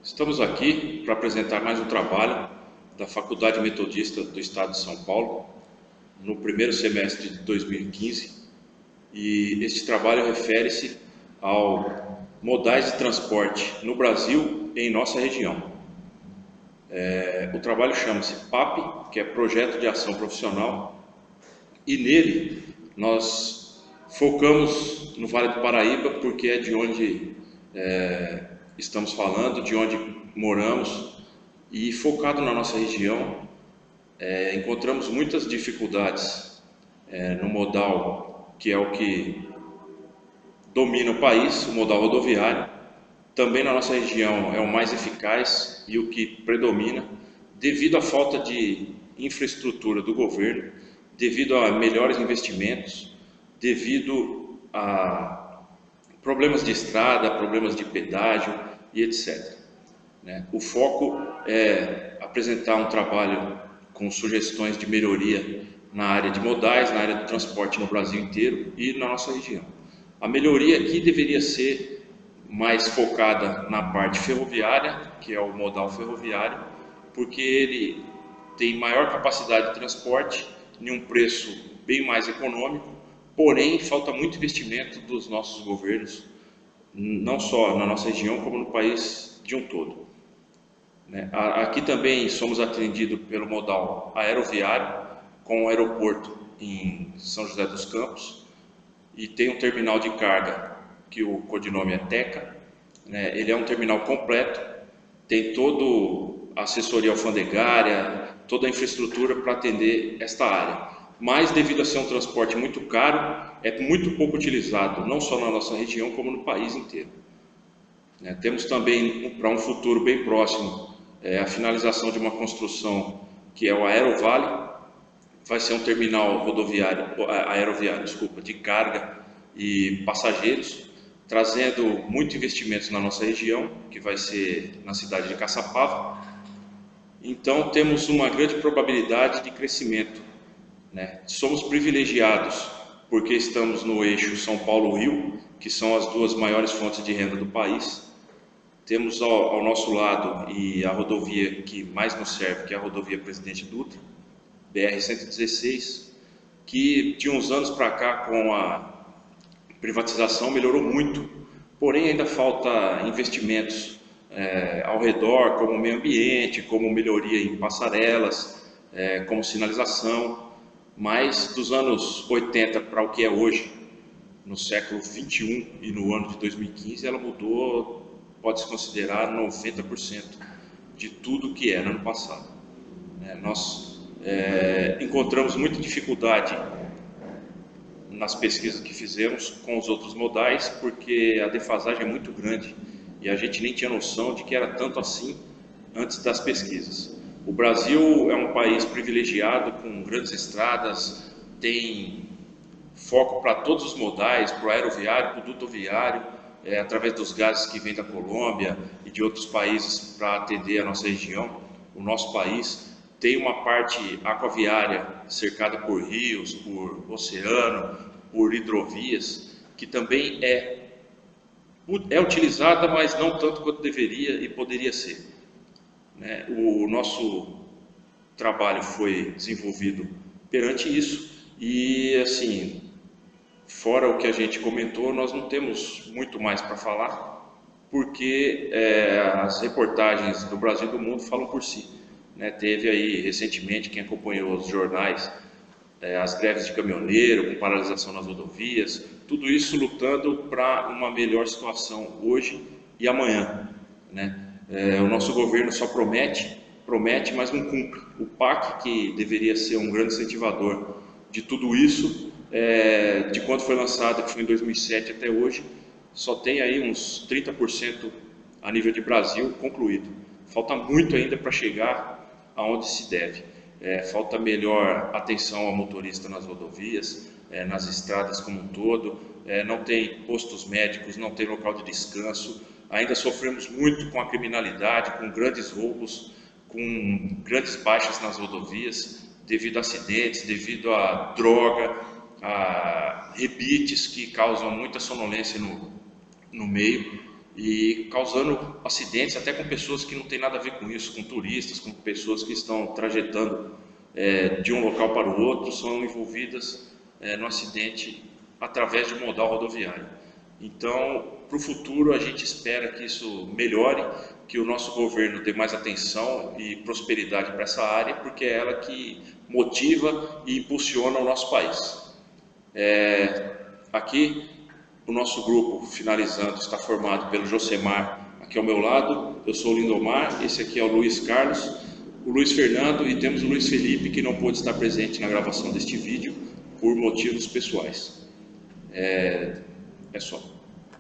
Estamos aqui para apresentar mais um trabalho da Faculdade Metodista do Estado de São Paulo, no primeiro semestre de 2015, e este trabalho refere-se ao modais de transporte no Brasil e em nossa região. O trabalho chama-se PAP, que é Projeto de Ação Profissional, e nele nós focamos no Vale do Paraíba porque é de onde estamos falando, de onde moramos, e focado na nossa região, encontramos muitas dificuldades no modal que é o que domina o país, o modal rodoviário. Também na nossa região é o mais eficaz e o que predomina, devido à falta de infraestrutura do governo, devido a melhores investimentos, devido a problemas de estrada, problemas de pedágio e etc. O foco é apresentar um trabalho com sugestões de melhoria na área de modais, na área do transporte no Brasil inteiro e na nossa região. A melhoria aqui deveria ser mais focada na parte ferroviária, que é o modal ferroviário, porque ele tem maior capacidade de transporte em um preço bem mais econômico, porém falta muito investimento dos nossos governos, não só na nossa região, como no país de um todo. Aqui também somos atendidos pelo modal aeroviário, com o aeroporto em São José dos Campos, e tem um terminal de carga, que o codinome é Teca. Ele é um terminal completo, tem toda a assessoria alfandegária, toda a infraestrutura para atender esta área. Mas, devido a ser um transporte muito caro, é muito pouco utilizado, não só na nossa região, como no país inteiro. Temos também, para um futuro bem próximo, a finalização de uma construção que é o Aerovale. Vai ser um terminal aeroviário, de carga e passageiros, trazendo muito investimentos na nossa região, que vai ser na cidade de Caçapava. Então temos uma grande probabilidade de crescimento. Somos privilegiados porque estamos no eixo São Paulo-Rio, que são as duas maiores fontes de renda do país. Temos ao nosso lado e a rodovia que mais nos serve, que é a rodovia Presidente Dutra, BR-116, que de uns anos para cá, com a privatização, melhorou muito, porém ainda falta investimentos ao redor, como meio ambiente, como melhoria em passarelas, como sinalização. Mas dos anos 80 para o que é hoje, no século 21 e no ano de 2015, ela mudou, pode-se considerar 90% de tudo que era no passado. Nós encontramos muita dificuldade nas pesquisas que fizemos com os outros modais, porque a defasagem é muito grande e a gente nem tinha noção de que era tanto assim antes das pesquisas. O Brasil é um país privilegiado, com grandes estradas, tem foco para todos os modais, para o aeroviário, para o dutoviário, através dos gases que vêm da Colômbia e de outros países para atender a nossa região. O nosso país tem uma parte aquaviária cercada por rios, por oceano, por hidrovias, que também é utilizada, mas não tanto quanto deveria e poderia ser. O nosso trabalho foi desenvolvido perante isso e, assim, fora o que a gente comentou, nós não temos muito mais para falar, porque as reportagens do Brasil e do mundo falam por si. Teve aí recentemente, quem acompanhou os jornais, as greves de caminhoneiro, com paralisação nas rodovias, tudo isso lutando para uma melhor situação hoje e amanhã. O nosso governo só promete, mas não cumpre. O PAC, que deveria ser um grande incentivador de tudo isso, de quando foi lançado, que foi em 2007 até hoje, só tem aí uns 30% a nível de Brasil concluído. Falta muito ainda para chegar aonde se deve. Falta melhor atenção ao motorista nas rodovias, nas estradas como um todo, não tem postos médicos, não tem local de descanso, ainda sofremos muito com a criminalidade, com grandes roubos, com grandes baixas nas rodovias, devido a acidentes, devido a droga, a rebites que causam muita sonolência no meio. e causando acidentes até com pessoas que não tem nada a ver com isso, com turistas, com pessoas que estão trajetando de um local para o outro, são envolvidas no acidente através de modal rodoviário. Então, para o futuro, a gente espera que isso melhore, que o nosso governo dê mais atenção e prosperidade para essa área, porque é ela que motiva e impulsiona o nosso país. Aqui, o nosso grupo, finalizando, está formado pelo Josemar, aqui ao meu lado, eu sou o Lindomar, esse aqui é o Luiz Carlos, o Luiz Fernando e temos o Luiz Felipe, que não pôde estar presente na gravação deste vídeo por motivos pessoais. É só.